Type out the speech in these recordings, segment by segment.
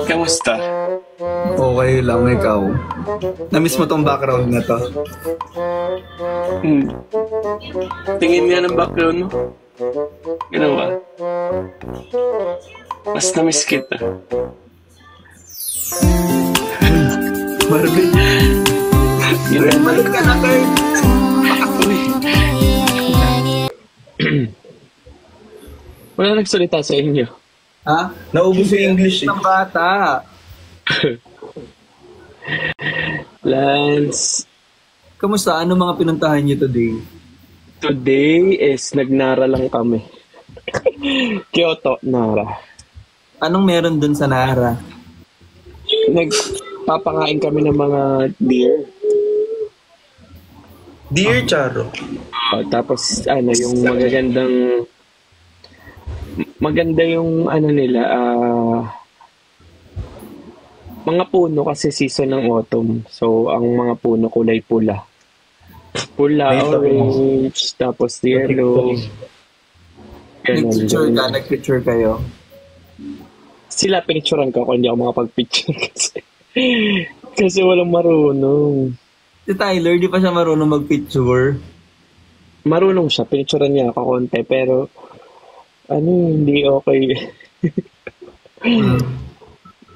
Kamusta? Okay lang, ikaw. Namiss mo tong background na to. Hmm. Tingin nga ng background mo. Ginawa. Mas na-miss kita. Marvin, balik ka na, Kurt. Uy. Wala nagsalita sa inyo. Ha? Naubos yung English eh. Ng bata. Lance, Kamusta? Ano mga pinuntahan niyo today? today is nagnara lang kami. Kyoto, Nara. Anong meron dun sa Nara? Nagpapangain kami ng mga deer. Dear Charo. Tapos yung maganda yung ano nila, mga puno kasi season ng autumn. So, ang mga puno kulay pula. Pula, May orange, tapos yellow. Ganun. Nag-picture kayo. Sila pinicturean ko kung hindi ako makapag-picture kasi walang marunong. Si Tyler, di pa siya marunong mag-picture. Marunong siya, pinicturean niya ako konti, pero hindi okay.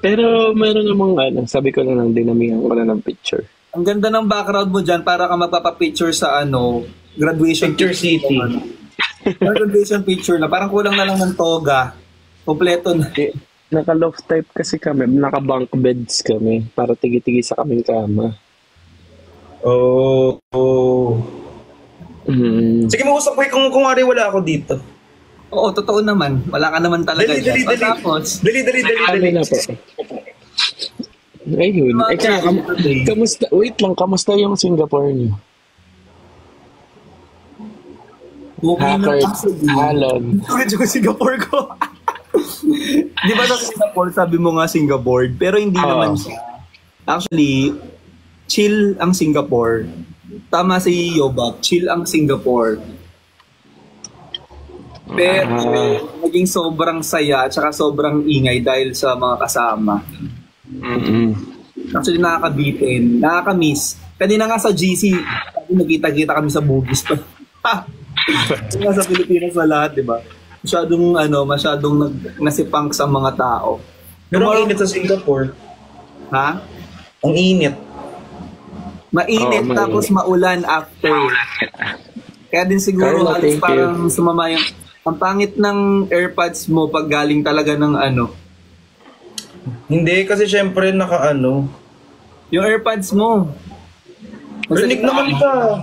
Pero meron namang sabi ko na lang, dinamihan ko na ng picture. Ang ganda ng background mo dyan para ka magpapapicture sa graduation Picture City. graduation picture na. Parang kulang na lang ng toga. Kompleto na. Naka-loft type kasi kami, naka-bunk beds kami para tigi-tigi sa kaming kama. Oh. Mm. Sige, mausap ko kung ari wala ako dito. Oo, totoo naman. Wala ka naman talaga Dali. Tapos, Dali. Na po. Ayun. Kamusta? Wait lang, kamusta yung Singapore niyo? okay na kasi. Halon. Medyo ko Singapore ko. Di ba sa Singapore, sabi mo nga Singapore, pero hindi naman siya. Actually, chill ang Singapore. Tama si Yobak, chill ang Singapore. Pero naging sobrang saya at saka sobrang ingay dahil sa mga kasama. Actually, nakakabitin, nakakamiss. Kanina nga sa GC, nagkita-kita kami sa Bugis pa. Nga sa Pilipinas na lahat, di ba? Masyadong nasipang sa mga tao. Pero ang init sa Singapore. Ha? Ang init. Mainit tapos maulan after. Kaya din siguro Carla, thank parang sumama yung... Ang pangit ng AirPods mo pag galing talaga ng Hindi, kasi syempre Yung AirPods mo. Rinig naman ka.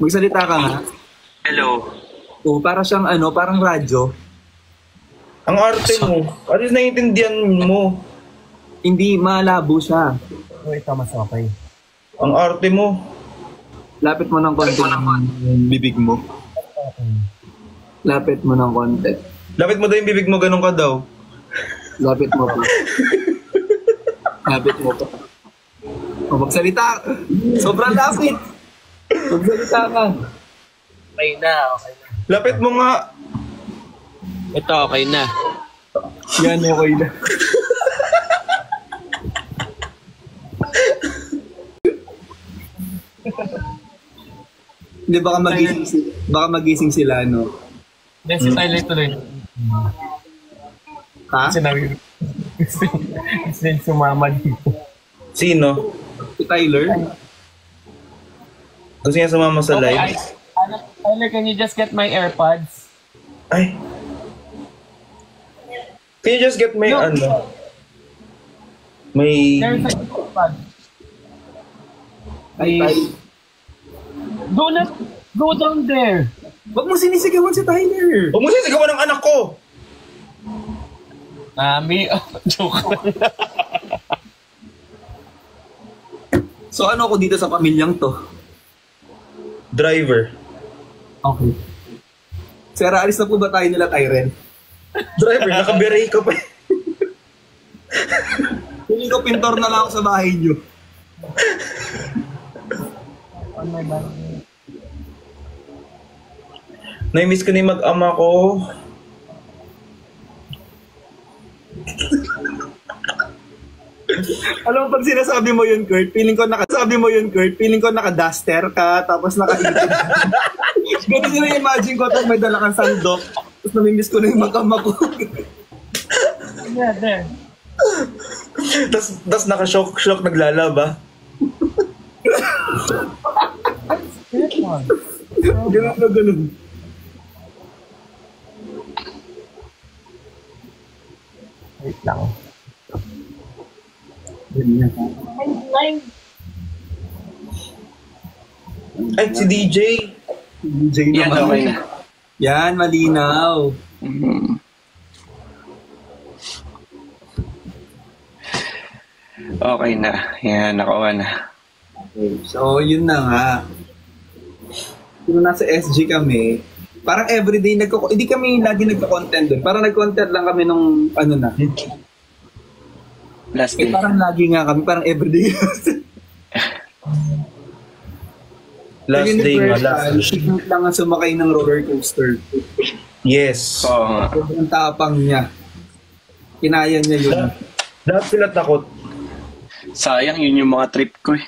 Magsalita ka nga. Hello. O, para siyang parang radyo. Ang arte mo. At least naiintindihan mo. Hindi, malabo siya. Ang arte mo. Lapit mo ng konti ng bibig mo. Lapit mo ng konti. Lapit mo daw yung bibig mo, ganun ka daw. Lapit mo pa. Lapit mo pa. O, magsalita. Sobrang lapit. Magsalita ka. Okay na. Lapit mo nga. Ito, okay na. Yan, okay na. Hindi, baka magising sila, no? Then si Tyler tuloy. Ha? Sinabi gusto sumama dito. Sino? Si Tyler? Gusto niya sumama sa live? Tyler, can you just get my AirPods? Ay. Can you just get my May... There's an AirPod. Ay, Go down there. wag mo sinisigawan si Tyler. Huwag mo sisigawan ng anak ko! Joke lang. So ano ako dito sa pamilyang to? Driver. Okay. Sir, alis na po ba tayo nila, Tyren? Driver, nakaberay ka pa. Hindi ko pintor na lang ako sa bahay niyo. Naimiss ko na yung mag-ama ko. Alam mo, pag sinasabi mo yun, Kurt, feeling ko naka-duster ka, tapos naka-ipid. Ganun yung imagine ko, tapos may dala kang sandok, tapos namimiss ko na yung makama ko. Yeah, there. Tas naka-shock naglalaba. That one. Ganun na ganun. Wait lang. Ay, si DJ. DJ Yan, naman. okay na. Yan, malinaw. Okay na. Yan, nakuha na. Okay. So, yun na nga. Kung nasa SG kami, parang everyday hindi kami lagi nagko-content doon. Parang nag-content lang kami nung ano na. Last Eh, day. parang lagi nga kami, parang everyday. Last day nga, last day. Sigmund lang ang sumakay ng roller coaster. Yes. Oo nga. Sobrang tapang niya. Kinaya niya yun. Lahat sila takot. Sayang, yun yung mga trip ko eh.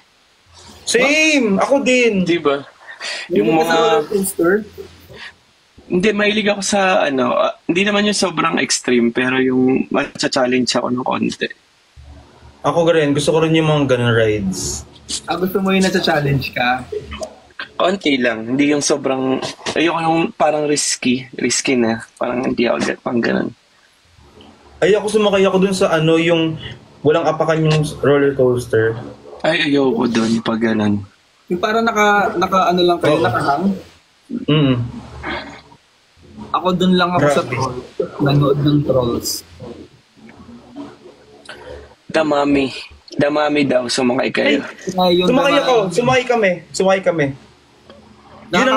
Same! Ako din! Di ba? Yung Yung sa roller mga... coaster, Hindi, mahilig ako sa ano, hindi naman yung sobrang extreme, pero yung matcha-challenge ako ng konti. Ako rin. Gusto ko rin yung mga ganun rides. gusto mo yung nasa-challenge ka? Konti lang, hindi yung sobrang, ayoko yung parang risky na, parang hindi ako pang ganun. Ay, ako sumakay ako dun sa ano, yung walang apakan yung roller coaster. Ay, ayoko doon pag ganun. Yung parang naka ano lang kayo, Oo. nakahang? Mm. Ako dun lang ako sa Grabe. Trolls. Nanood ng Trolls. Damami daw, sumakay kayo. Sumakay kami. Yun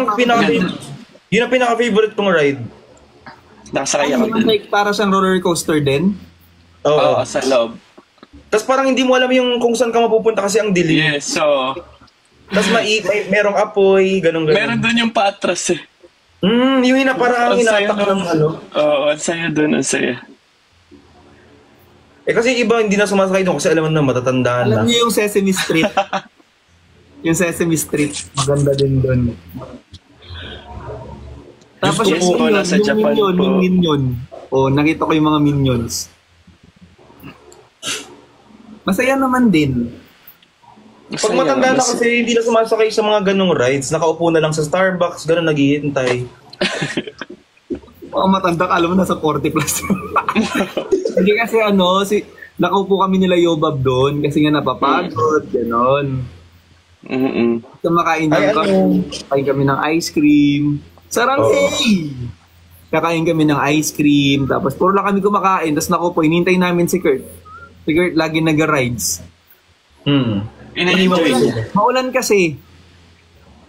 ang pinaka-favorite kong ride. Nakasakay ako doon. Like, para siyang roller coaster din. Oo. Oo, sa loob. Tapos parang hindi mo alam yung kung saan ka mapupunta kasi ang dilim. Yes, so, Tapos merong apoy, ganun. meron doon yung paatras eh. Yung parang ang Ang saya hinatak ng nun. ano. Oo, ang saya doon, ang saya. Eh kasi iba hindi na sumasakay doon kasi alam mo na matatandaan na. Alam niyo yung Sesame Street? Yung Sesame Street. Maganda din doon. Tapos Yes, po, nasa Japan po. yung Minion. Oh, nakita ko yung mga Minions. Masaya naman din. Pag Masaya, matanda na mas- kasi hindi na sumasakay sa mga ganong rides, nakaupo na lang sa Starbucks, ganun naghihintay. Oh, matanda ka, alam mo, nasa 40 plus. Hindi kasi nakaupo kami nila Yobab doon kasi nga napapagod, gano'n. Kumakain Ay, ng kain kami ng ice cream. Saranghay! Kakain kami ng ice cream, tapos puro lang kami kumakain, tapos nakaupo, hinintay namin si Kurt. Si Kurt lagi nag-rides. Ina-enjoy niya. Maulan kasi.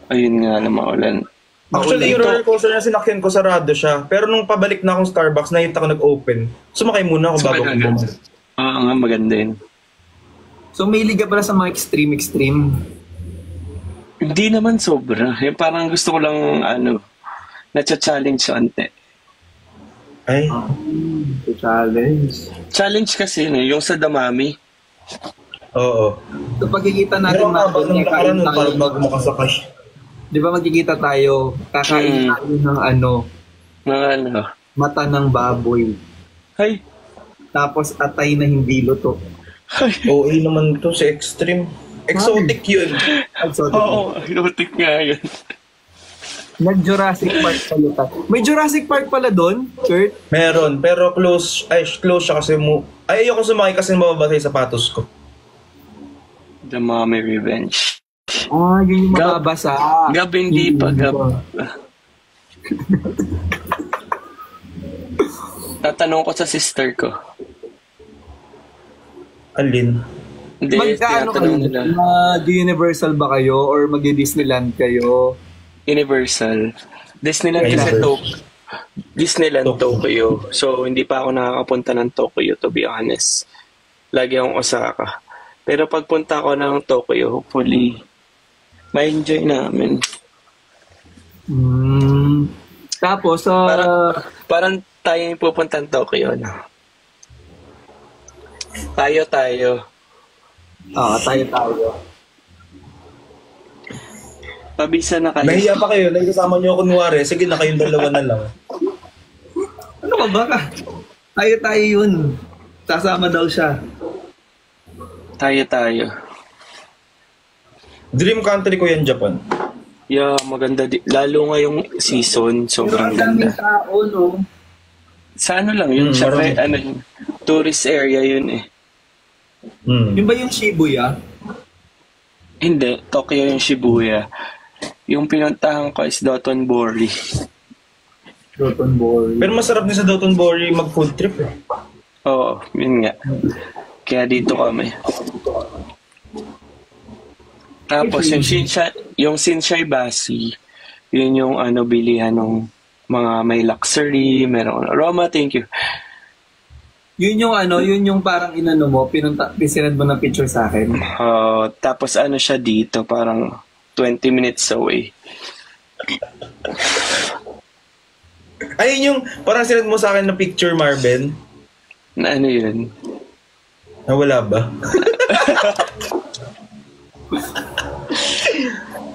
Ayun nga na maulan. Actually, yung roller coaster na sinakyan ko, sarado siya. Pero nung pabalik na akong Starbucks, nakita ko nag-open. Sumakay muna ako bago ko bumalik. Oo nga, maganda yun. So may liga pala sa mga extreme. Hindi naman sobra. Yung parang gusto ko lang, nacha-challenge ante. Ay, Challenge. Challenge kasi, yung sa Damami. oo. So pagkikita natin Pero ang haba nung nakaraan nun, tayo. parang bago makasakay. Di ba magkikita tayo, kakain tayo ng Mga mata ng baboy. Ay! Tapos atay na hindi luto. Oo, naman to sa extreme. Exotic yun. Oo, erotic nga yun. Nag-Jurassic Park kayo ta. May Jurassic Park pala doon, Kurt? Meron, pero close siya kasi ayoko sumakay kasi mababasa yung sapatos ko. Damami Revenge. Yun yung Gab. mababasa. Gab, hindi pa, Gab. Tatanong ko sa sister ko. Alin? Hindi, Magkaano kayo? tinatanong nila. Mag-Universal ba kayo or mag-Disneyland kayo? Universal. Disneyland kasi Disneyland Tokyo. So, hindi pa ako nakakapunta ng Tokyo, to be honest. Lagi akong Osaka. Pero pagpunta ko ng Tokyo, hopefully, ma-enjoy namin. Tapos, Parang tayo yung pupunta ng Tokyo, no? Tayo. Tayo. Pabisa na kayo. Nahiya pa kayo, nagkasama niyo kunwari. Sige na kayong dalawa na lang. Ano ka ba ka? Tayo yun. Sasama daw siya. Tayo. Dream country ko yan, Japan. Yeah, maganda. Lalo ngayong season, Pero sobrang ang daming ganda. tao, no? Sa ano lang yun, syempre, tourist area yun eh. Yun ba yung Shibuya? Hindi, Tokyo yung Shibuya. Yung pinuntahan ko is Dotonbori. Dotonbori. Pero masarap din sa Dotonbori mag-food trip eh. Oo, yun nga. Kaya dito kami. Tapos yung Shinsai Bashi, yun yung bilihan ng mga may luxury, meron Roma, thank you. Yun yung parang inano mo, pisinad mo ng picture sa akin. Tapos siya dito, parang 20 minutes away. Ayun yung parang sinad mo sa akin na picture, Marvin. Na ano yun? Wala ba?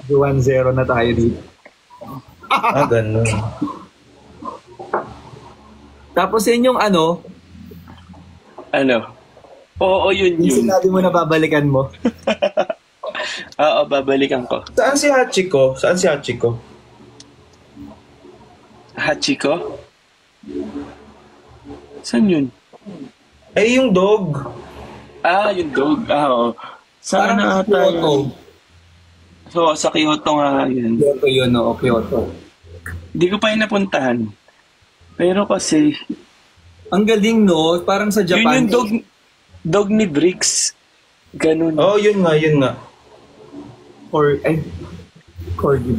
1-0 na tayo dito. Ganun. Tapos yun yung Ano? Oo, yun. yung sinabi mo na babalikan mo. Oo, babalikan ko. Saan si Hachiko? Hachiko? Saan yun? Ay, yung dog. Yung dog. Oo. Saan Parang na ata Kyoto. yun? So, sa Kyoto nga yun. Kyoto yun, no? Kyoto. Hindi ko pa yun napuntahan. Pero kasi, Ang galing, no? Parang sa Japan. yun yung dog ni Briggs. Ganun. Oh, yun nga. Corgi.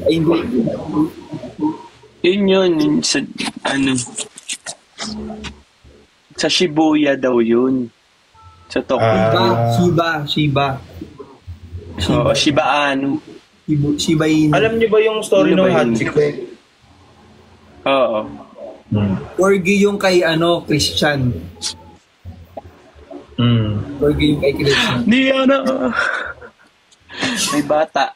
Ay, hindi. Yun sa sa Shibuya daw yun. Sa Tokyo. Shiba. Oo, Shiba Inu. Shiba Inu. Alam niyo ba yung story Ano ng ba yun? Hachiko? Oo. Corgi yung kay Christian. Corgi yung kay Christian. May bata.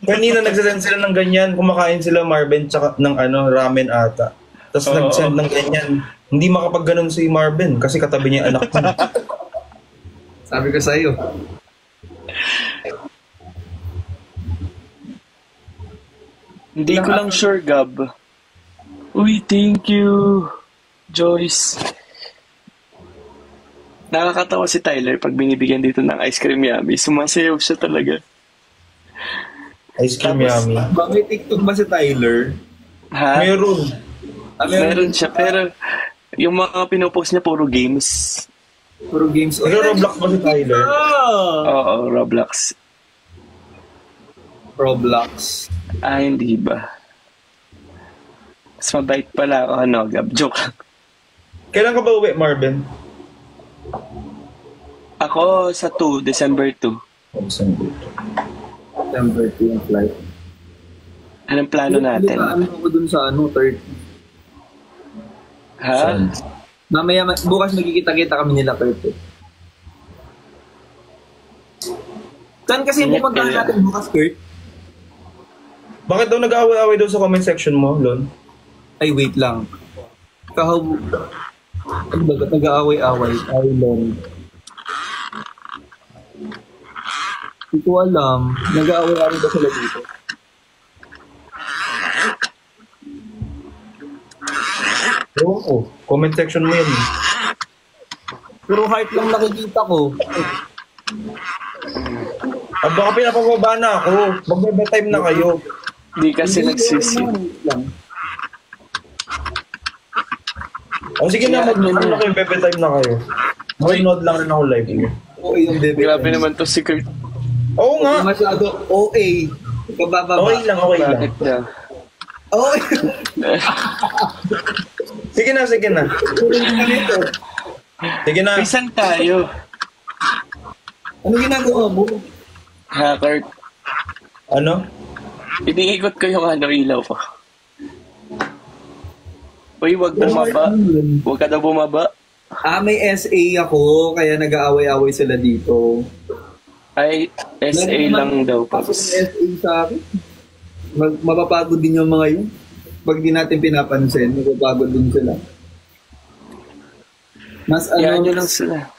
Kanina nagsasend sila ng ganyan, kumakain sila Marvin tsaka ng ramen ata. Tapos Oo. nagsend ng ganyan. Hindi makapagganon si Marvin kasi katabi niya yung anak ko. Sabi ko sa'yo. Hindi ko lang sure, Gab. Uy, thank you, Joyce. Nakakatawa si Tyler pag binibigyan dito ng ice cream yummy. Sumasayaw siya talaga. Ice cream yummy. Ba, may TikTok ba si Tyler? Ha? Meron. Meron siya, pero yung mga pinopost niya puro games. Puro games. Nagro-Roblox ba si Tyler? Oo, Roblox. Roblox. Hindi ba? Mas mabait pala ako, Gab. Joke lang. Kailan ka ba uwi, Marvin? Ako sa December 2. September 2 yung flight. Anong plano natin? Ano ko dun sa 30? Ha? Mamaya, bukas magkikita-kita kami nila 30. Saan kasi pumuntahan natin bukas, Kurt? Bakit daw nag-aaway-aaway daw sa comment section mo, Lon? Ay, wait lang. Nag-aaway-away. Island. Hindi ko alam. Nag-aaway-away ba sila dito? Oo. Comment section mo yun. Pero heart lang nakikita ko. Baka pinapababa na ako. Mag-bedtime na kayo. Hindi kasi nagsisi. Sige na, mag-ano kayo, bedtime na kayo. Mag-nod lang rin ako live niyo. Oo, yung bebe. Grabe naman to si Kurt. Oo nga. Masyado OA. Kabababa. Okay lang. Bakit na? OA. Sige na. Sige na. Pisan tayo. Ano ginagawa mo? Ha, Kurt? Ano? Iniikot ko yung ilaw ko. Uy, wag bumaba. Huwag ka na bumaba. May SA ako, kaya nag-aaway-away sila dito. Ay, SA lang daw, Tapos Paps. SA sa akin. Mapapagod din yung mga yun. Pag di natin pinapansin, mapapagod din sila. Mas Yan nyo lang sila.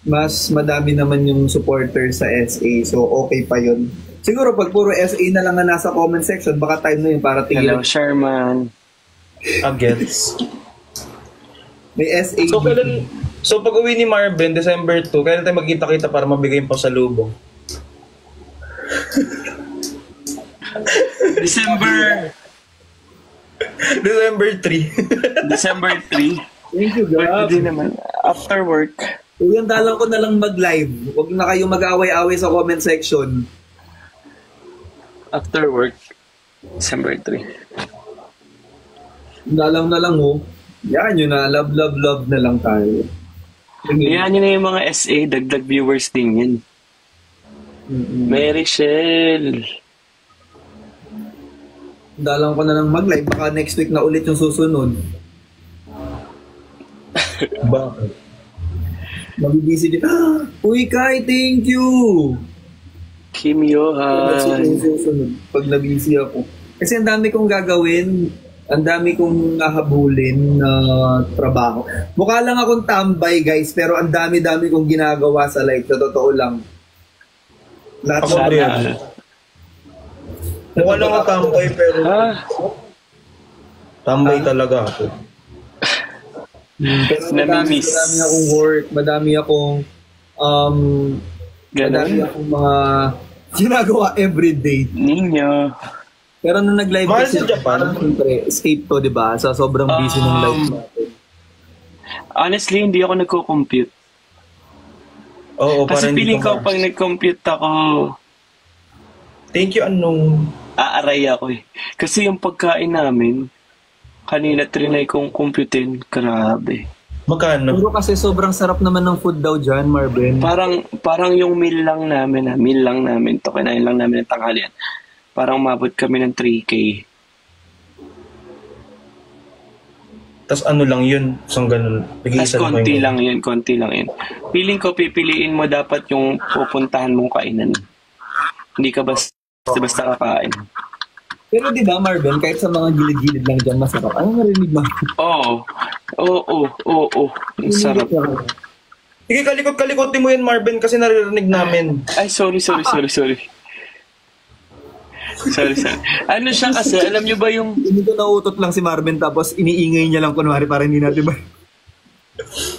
mas madami naman yung supporter sa SA, so okay pa yun. Siguro pag puro SA na lang na nasa comment section, baka time na yun para tingin. Hello, Sherman. Agets. May SA. So pag uwi ni Marvin, December 2, kailan tayo magkita-kita para mabigay yung pasalubong? December December 3. December 3. Thank you, Gab. Pwede naman. After work. Uyan, dalang ko na lang mag-live. Huwag na kayo mag-away-away sa comment section. After work. December 3. Dalang na lang, oh. Yan yun na. Love, love, love na lang tayo. Yan yun na yung mga SA. Dagdag viewers din yun. Mary Shell. Dalang ko na lang mag-live. Baka next week na ulit yung susunod. Bakit? Mabibisi din. Uy, Kai, thank you! Kim Johan. Pag nabisi ako. Kasi ang dami kong gagawin, ang dami kong nahabulin na trabaho. Mukha lang akong tambay, guys, pero ang dami-dami kong ginagawa sa life. Sa totoo lang. Lahat Ako ng rin. Mukha lang ako tambay, pero tambay talaga ako. Pero madami akong work, madami akong madami akong mga ginagawa everyday. Ninyo. Pero nung nag-live Mahal kasi sa Japan? siyempre, escape to, di ba? Sa sobrang busy ng life natin. Honestly, hindi ako nagko-compute. Oo, Kasi parang feeling hindi ko pag nag-compute ako, Thank you, anong... aaray ako eh. Kasi yung pagkain namin, kanina trinay kong computein, grabe. Magkano? Pero kasi sobrang sarap naman ng food daw dyan, Marvin. Parang yung meal lang namin, to kinain lang namin ng tanghalian. Parang mabot kami ng 3K. Tapos ano lang yun? Isang ganun. Tapos konti lang yun. Feeling ko pipiliin mo dapat yung pupuntahan mong kainan. Hindi ka basta kakain. Pero di ba, Marvin, kahit sa mga gilid-gilid lang dyan, masarap. Ano narinig mo? Oo. Ang sarap. Sige, kalikot-kalikotin mo yan, Marvin, kasi naririnig namin. Ay, sorry. Sorry. Ano siya kasi, alam nyo ba yung... Hindi ko nautot lang si Marvin tapos iniingay niya lang kunwari para hindi natin ba?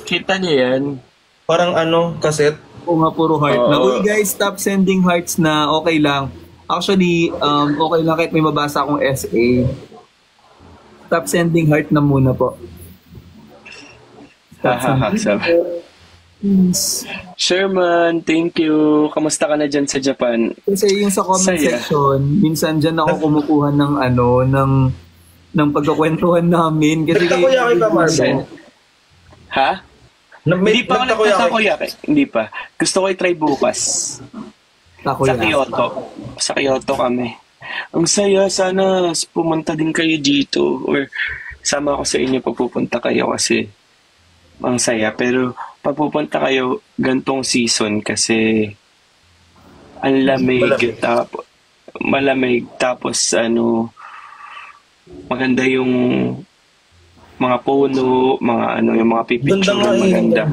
Kita niya yan. Parang ano, kaset. O nga, puro heart na. Uy guys, stop sending hearts na. Okay lang. Actually, okay lang kahit may mabasa akong SA. Stop sending heart na muna po. Stop sending. Sherman, thank you. Kamusta ka na dyan sa Japan? Kasi yung sa comment Saya. section, minsan dyan ako kumukuha ng ng pagkakwentuhan namin. Kasi Nagtakoyaki ka, Marvin? Ha? Hindi pa ako nagtatakoyaki. Hindi pa. Gusto ko i-try bukas. Sa Kyoto. Sa Kyoto kami. Ang saya. Sana pumunta din kayo dito. Or sama ako sa inyo pag pupunta kayo kasi ang saya. Pero pag pupunta kayo gantong season kasi ang lamig. Malamig. Tapos maganda yung mga puno, yung mga pipicture maganda.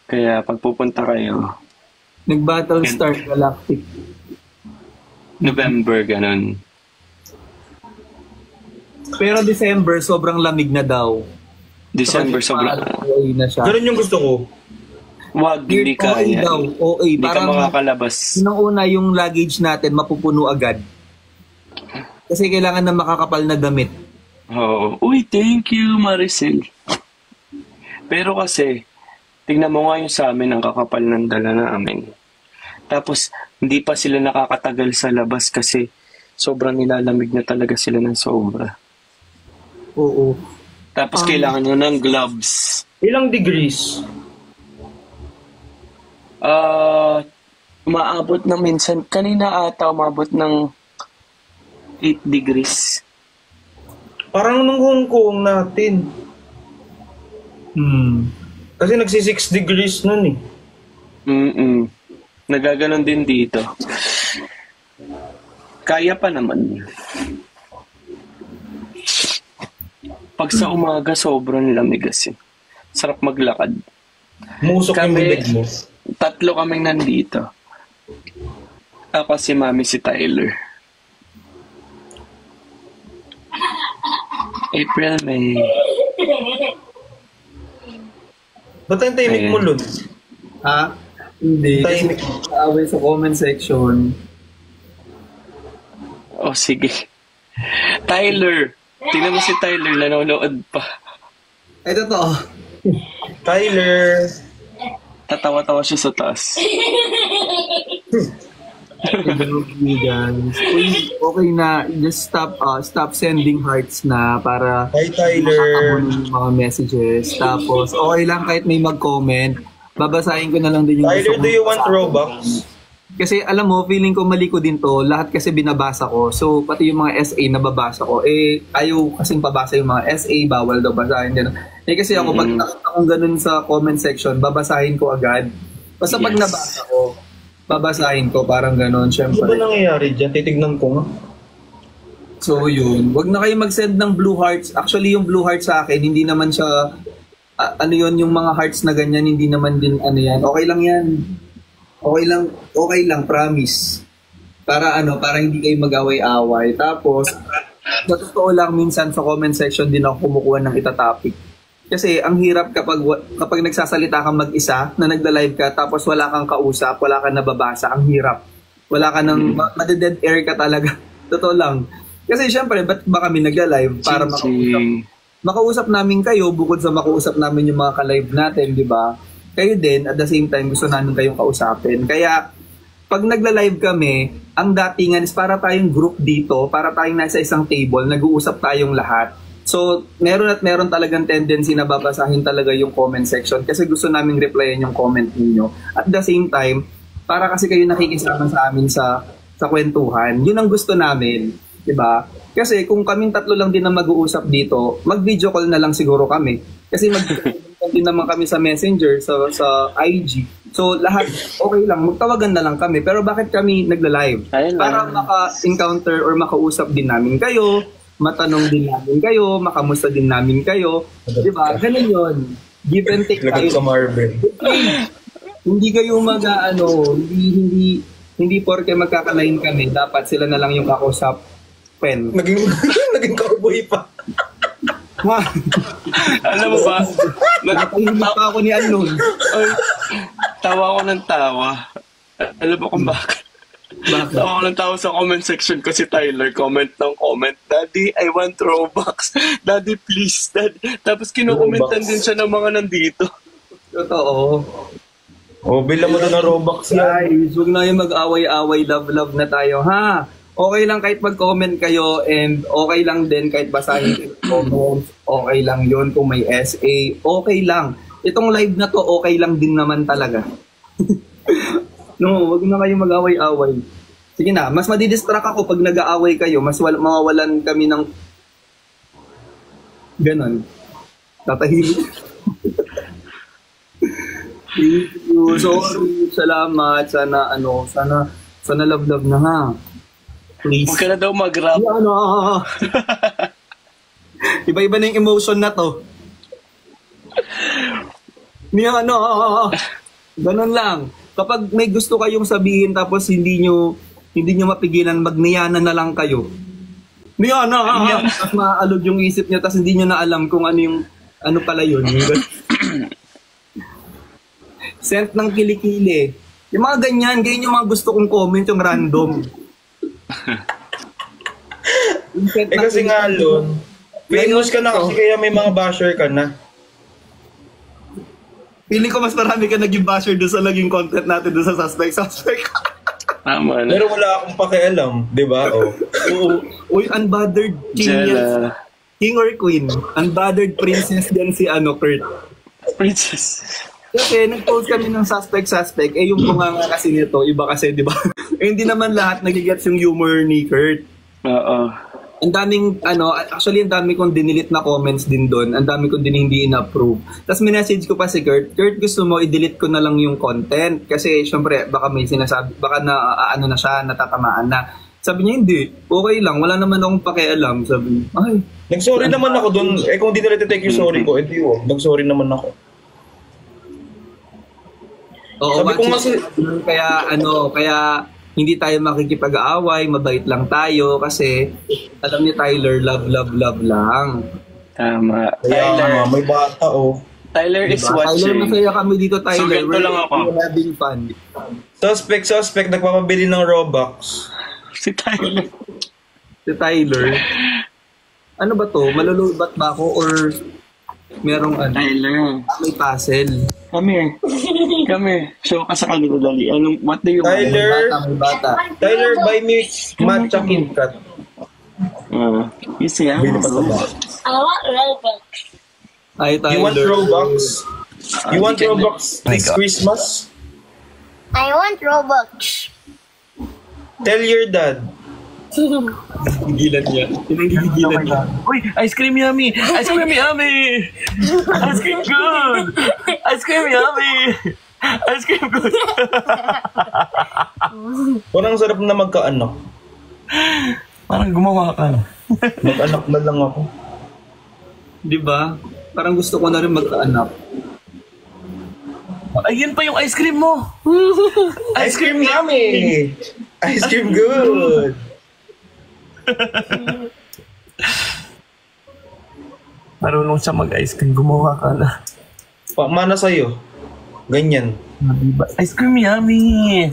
Kaya pag pupunta kayo, Nag-Battlestar Galactic. November, ganun. Pero December, sobrang lamig na daw. December, sobrang... na siya. Ganun yung gusto ko. Wag, hindi ka. Okay daw. Okay, Hindi ka parang makakalabas. unang-una yung luggage natin mapupuno agad. Kasi kailangan na makakapal na damit. Oo. Uy, thank you, Maricel. Pero kasi, tingnan mo nga yung sa amin, ang kakapal ng dala namin. Tapos, hindi pa sila nakakatagal sa labas kasi sobrang nilalamig na talaga sila ng sobra. Oo. Tapos, kailangan nyo ng gloves. Ilang degrees? Umaabot ng minsan, kanina ata umabot ng 8 degrees. Parang nung Hong Kong natin. Kasi nagsi 6 degrees nun eh. Nagaganon din dito. Kaya pa naman. Pag sa umaga, sobrang lamig kasi. Sarap maglakad. Musok yung bibig mo. 3 kaming nandito. Ako, si Mami, si Tyler. April, May. Ba't ang timing mo, Lun? Ha? Hindi. Tahimik. Away sa comment section. Oh, sige. Tyler. Tingnan mo si Tyler, nanonood pa. Ay, totoo. Tyler. Tatawa-tawa siya sa taas. Okay na. Just stop sending hearts na para Hi, Tyler. yung mga messages. Tapos, okay lang kahit may mag-comment. Babasahin ko na lang din yung Tyler, do you want Robux? Kasi alam mo, feeling ko mali ko din to. Lahat kasi binabasa ko. So, pati yung mga SA na babasa ko. Ayaw kasing pabasa yung mga SA. Bawal daw basahin. Ganun. Kasi ako, pag nakita kong ganun sa comment section, babasahin ko agad. Basta pag nabasa ko, babasahin ko. Parang ganun, Ano syempre. ba nangyayari dyan? Titignan ko nga. So, yun. Wag na kayo mag-send ng blue hearts. Actually, yung blue hearts sa akin, hindi naman siya... ano yun, yung mga hearts na ganyan, hindi naman din ano yan. Okay lang yan. Okay lang, promise. Para hindi kayo mag-away-away. Tapos, sa totoo lang, minsan sa comment section din ako kumukuha ng itatopic. Kasi ang hirap kapag nagsasalita kang mag-isa, na nagda-live ka, tapos wala kang kausap, wala kang nababasa, ang hirap. Wala ka ng, made-dead air ka talaga. Totoo lang. Kasi syempre, ba't ba kami nagda-live? Para makausap namin kayo, bukod sa makausap namin yung mga ka-live natin, di ba? Kayo din, at the same time, gusto namin kayong kausapin. Kaya, pag nagla-live kami, ang datingan is para tayong group dito, para tayong nasa isang table, nag-uusap tayong lahat. So, meron talagang tendency na babasahin talaga yung comment section kasi gusto naming replyan yung comment ninyo. At the same time, para kasi kayo nakikisama sa amin sa kwentuhan, yun ang gusto namin, di ba? Kasi kung kaming 3 lang din na mag-uusap dito, mag-video call na lang siguro kami. Kasi din naman kami sa Messenger, sa IG. So, lahat, okay lang, magtawagan na lang kami. Pero bakit kami nagla-live? Para maka-encounter or makausap din namin kayo, matanong din namin kayo, makamusta din namin kayo. Diba? Ganun yun. Give and take tayo. Sa Marvin. Hindi kayo hindi porke magkakalain kami, dapat sila na lang yung kakusap. Naging cowboy pa. Alam mo ba? Nakahimik pa ako ni Anon. Tawa ko ng tawa. Alam mo kung bakit? Tawa ko ng tawa sa comment section ko si Tyler. Comment, Daddy, I want Robux. Daddy, please. Daddy. Tapos kinukomentan din siya ng mga nandito. Totoo. Bilang mo doon ng Robux yan. Guys, huwag na yung mag-away-away, love-love na tayo, ha? Okay lang kahit mag-comment kayo and okay lang din kahit basahin yung comments. Okay lang yun kung may SA. Okay lang. Itong live na to, okay lang din naman talaga. No, wag na kayo mag-away-away. Sige na, mas madidistract ako pag nag-aaway kayo. Mas mawawalan kami ng ganon. Tatahimik. Thank you. Sorry. Salamat. Sana love-love na, ha? Please. Huwag ka na daw mag-rap. Iba-iba na yung emotion na to. Ganon lang. Kapag may gusto kayong sabihin tapos hindi nyo mapigilan, magniyanan na lang kayo. Tapos maaalog yung isip nyo tapos hindi nyo na alam kung ano pala yun. Sent ng kilikili. Yung mga ganyan yung mga gusto kong comment, yung random. Kasi nga, Lon, famous ka na kasi kaya may mga basher ka na. Feeling ko mas marami ka naging basher doon sa naging content natin doon sa suspect. Tama na. Pero wala akong pakialam, di ba? Oo. Uy, unbothered king yan. King or queen? Unbothered princess din si Kurt. Princess. Kasi nag-post kami ng suspect. Yung bunganga kasi nito, iba kasi, di ba? Hindi naman lahat nagigets yung humor ni Kurt. Oo. ang daming, actually ang dami kong dinilit na comments din doon. Ang dami kong din hindi in-approve. Tapos minessage ko pa si Kurt, gusto mo i-delete ko na lang yung content. Kasi syempre, baka may sinasabi, baka na, na siya, natatamaan na. Sabi niya, hindi. Okay lang, wala naman akong pakialam. Sabi niya, ay. Nag-sorry naman ako doon. Kung di nila take yung sorry ko, edi nag-sorry naman ako. Oo, Sabi ko nga kaya hindi tayo makikipag-aaway, mabait lang tayo kasi alam ni Tyler, love lang. Tama. Kaya may bata Tyler is Tyler, watching. masaya kami dito, Tyler. So, ganito lang ako. We're having fun. Suspect, nagpapabili ng Robux. Si Tyler. Si Tyler. Ano ba to? Malulubat ba ako or merong Tyler. may puzzle? Come here. Show ka sa kanila dali. What do you want? Tyler, May bata. Tyler, buy me matcha KitKat. You see, I want Robux. Ay, Tyler. You want Robux? You want Robux this Christmas? I want Robux. Tell your dad. Gigilan niya. Pinanggigilan niya. Uy, ice cream yummy! Ice cream yummy! Ice cream good! Ice cream yummy! Ice cream good! Parang sarap na magkaanak. Parang gumawa ka. Mag-anak na lang ako. Di ba? Parang gusto ko na rin magkaanak. Ayun pa yung ice cream mo! Ice cream yummy! Ice cream good! Marunong siya mag-ice cream. Gumawa ka na. Mana sa'yo. Ganyan. Ice cream yummy!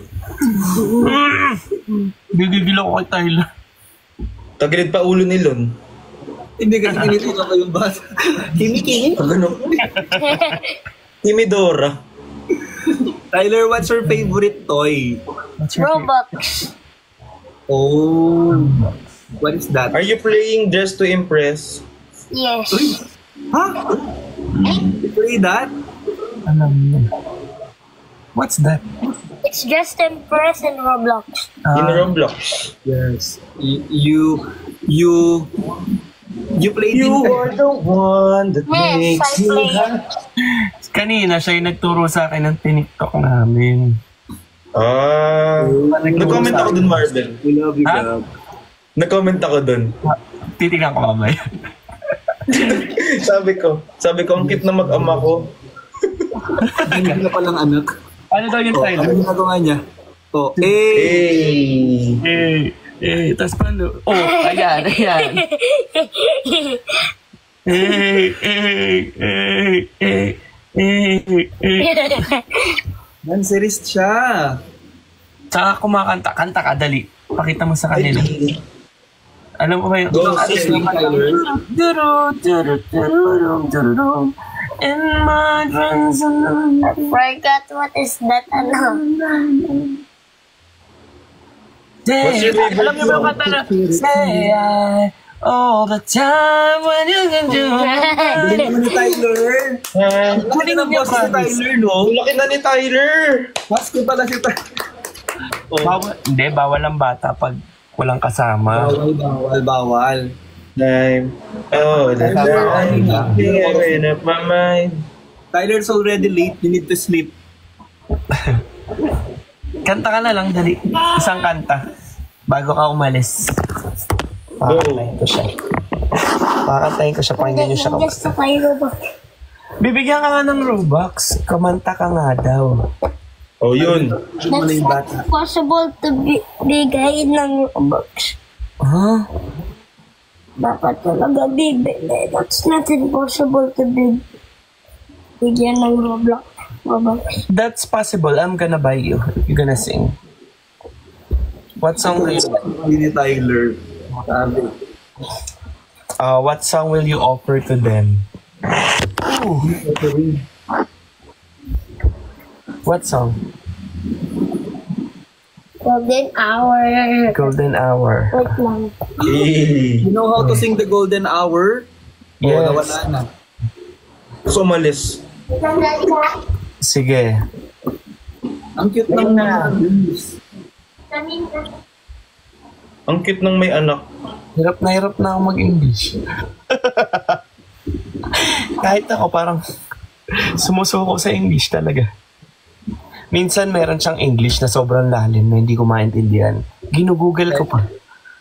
Gigigil ako kay Tyler. Tagilid pa ulo ni Lon. Hindi kasi tinitira ko yung bata. Kimi. Ano? Timidora. Tyler, what's your favorite toy? Robux. Oh. What is that? Are you playing Dress to Impress? Yes. Huh? You play that? What's that? It's just Impress and Roblox. In Roblox. Yes. You played You in are the one that Yes, makes I you play. happy. Kanina siya yung nagturo sa akin ng tiniktok namin. Nag-comment ako dun, Marvel. We love you, Ha? Gab. Nag-comment ako dun. Titignan ko mamaya. Sabi ko, ang cute na mag-ama ko. Hindi na palang anak. Ano daw yung Oh, Tyler? ano ginagawa niya? Oh, Hey! Tapos paano? Oh, ayan. dancerist siya. Tsaka kumakanta ka, dali. Pakita mo sa kanila. Alam mo ba yung... Go, Artist sing. ni Tyler. And my friends I forgot what is that. What's your favorite Alam mo ba yung kanta na? Say I all the time when you can do Galing naman ni Tyler. Galing ang boss ni Tyler, no? Ang laki na ni Tyler! Masko pala si Tyler. Bawal ang bata pag walang kasama. Bawal. Time. Oh, that's right. I made up my mind. Tyler's already late. You need to sleep. Kanta ka na lang, dali. Isang kanta. Bago ka umalis. Pakantayin ko siya. Pakinggan niyo siya Just kamusta. to play Robux. Bibigyan ka nga ng Robux. Kumanta ka nga daw. Oh, yun. That's not possible to bigay ng Robux. Huh? Dapat talaga bibili. That's not impossible to bigyan ng Roblox. That's possible. I'm gonna buy you. You're gonna sing. What song will you Hindi ni Tyler. Sabi. What song will you offer to them? What song? Golden Hour. Golden Hour. Wait lang. Hey. You know how to sing the golden hour? Yes. Oh, nawala na. So, umalis. Sige. Ang cute ng Ang cute ng may anak. Hirap na ako mag-English. Kahit ako parang sumusuko sa English talaga. Minsan meron siyang English na sobrang lalim na hindi ko maintindihan. Ginugoogle ko pa.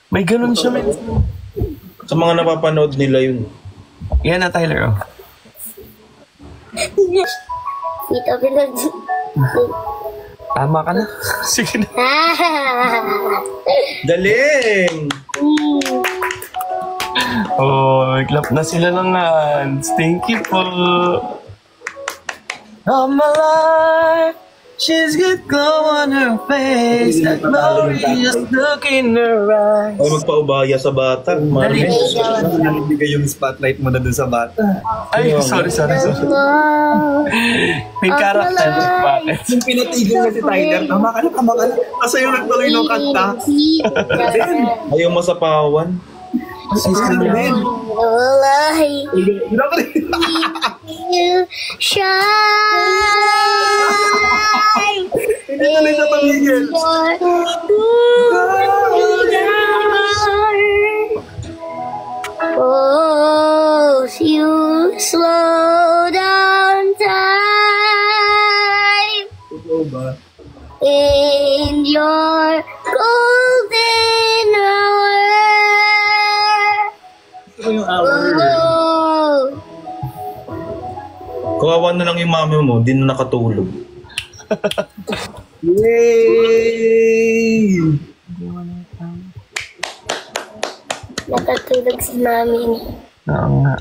May ganun siya minsan. Sa mga napapanood nila yun. Yan na, Tyler. Oh. Ito pinag... Tama ka na. Sige na. Galing! Oh, clap na sila ng hands. Thank you po. All my life, she's got glow on her face, that glorious look in her eyes. Ay, magpaubaya sa bata. Marmes. Nalibigay yung spotlight mo na dun sa bata. Ay, sorry. May character. Bakit? Yung pinatigil na si Tyler, tama ka na. Kasi yung nagtuloy ng kanta. Ayaw masapawan. Wallahi. You shine. Hindi na rin siya tumigil. Oh, you slow down time in your golden hour. Ito yung hour. Oh, Kawawa na lang yung mami mo, di na nakatulog. Yay! nakatulog si mami. Oo nga.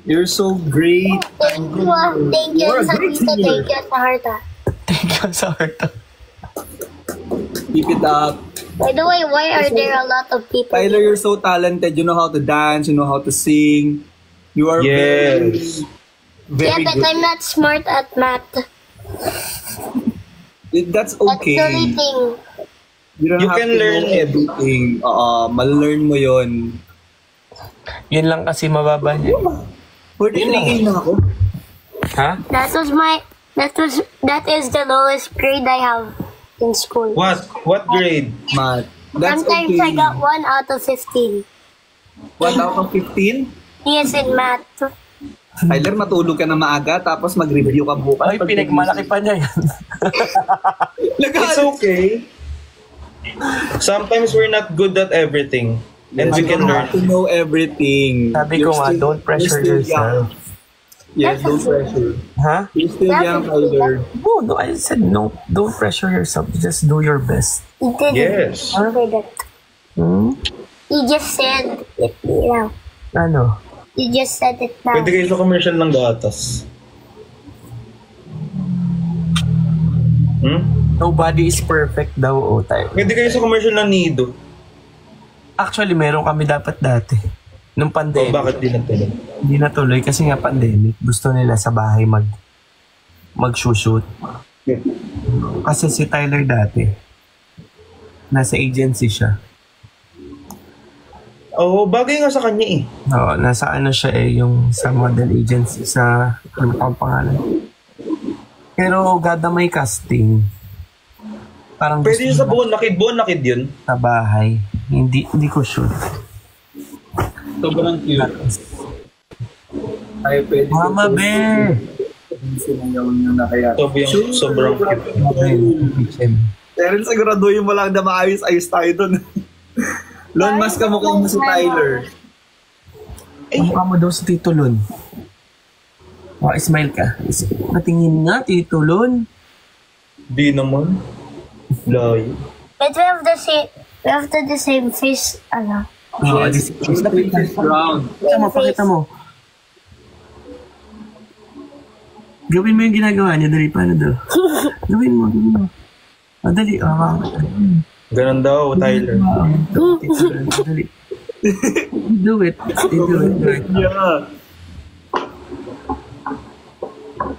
You're so great. Thank you, thank you You're a sa great tita, singer. thank you sa heart, Thank you sa heart. Keep it up. By the way, why are there a lot of people? Tyler, you're so talented. You know how to dance. You know how to sing. You are Yes. Yeah, very but I'm good. not smart at math. That's That's the okay. only thing. You don't You have can to learn know everything. Mal-learn mo yun. Yun lang kasi mababa niya. 48 na ako. Ha? That is the lowest grade I have in school. What? What grade? Math. That's Sometimes okay. I got 1 out of 15. 1 out of 15? Yes, in math. Tyler, matulog ka na maaga tapos mag-review ka bukas. Ay, pinagmalaki pa niya yan. It's okay. Sometimes we're not good at everything. And we You can don't learn. have to know everything. Sabi ko nga, don't pressure you're still yourself. young. Yes, don't pressure. Ha? You're still young, Tyler. No, I said no. Don't pressure yourself. Just do your best. He didn't Yes. say that. Hmm? He just said it now. Ano? You just said it now. Pwede kayo sa commercial ng gatas. Nobody is perfect daw, o tayo. Pwede kayo sa commercial ng Nido. Actually, meron kami dapat dati. Nung O pandemic. bakit di natuloy? Hindi natuloy kasi nga pandemic. Gusto nila sa bahay mag-shoot. Kasi si Tyler dati, nasa agency siya. Oo, bagay nga sa kanya eh. Oo, nasa ano siya yung sa model agency sa ano pang pangalan. Pero gada may casting. Parang Pwede gusto yun sa niya buon nakid yun. sa bahay. Hindi ko sure. Sobrang cute. Ay, pwede. Mama Bear! Sinayaw niyo na kaya. Sobrang cute. Mama Bear. Pero siguraduhin mo lang na maayos-ayos tayo dun. Lon, mas kamukha mo si Tyler. Mukha mo daw si Tito Lon. Smile ka. Patingin nga, Tito Lon. Di naman. Layo. But we have the same face, ano. Oo, Yes, it's round. Pakita mo. Gawin mo yung ginagawa niya. Dali, paano daw? Gawin mo. Dali. Ganun daw, Tyler. Dali. Do it. Yeah.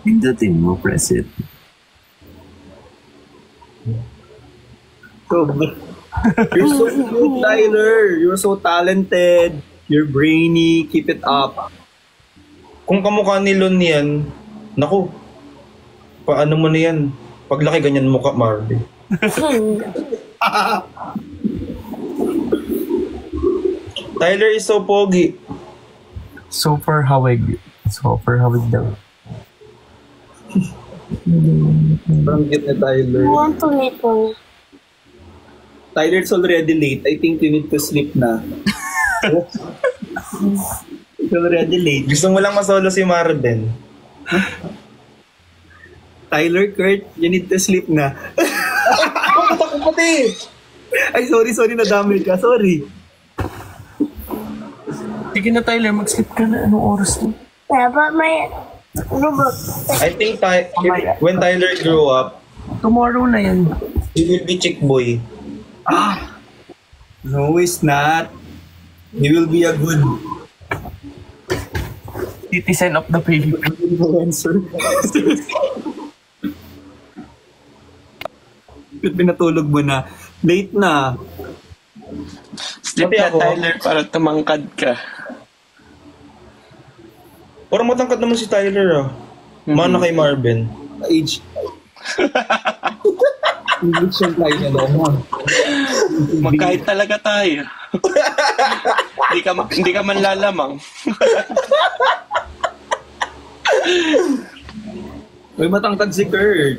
Pindutin mo, press it. You're so good, Tyler. You're so talented. You're brainy. Keep it up. Kung kamukha ni Lon yan, naku, paano mo na yan? Paglaki ganyan mukha, Marvin. Tyler is so pogi. Super hawig. Super hawig daw. Parang cute na Tyler. I want to meet him. Tyler's already late. I think you need to sleep na. It's already late. Gusto mo lang masolo si Marvin. Tyler, Kurt, you need to sleep na. Ako pati! Ay, sorry, nadamay ka. Sorry. Sige na Tyler, mag-sleep ka na. Anong oras na? But my robot. I think when Tyler grew up, Tomorrow na yan. he will be chick boy. No, it's not. He will be a good Citizen of the Philippines. influencer. Pinatulog mo na. Late na. Sleep Pati ka, ako. Tyler, para tumangkad ka. Parang matangkad naman si Tyler ah. Mana kay Marvin. Age. English yung tayo na naman. Magkahit talaga tayo. Hindi ka man lalamang. Uy, matangkad si Kurt.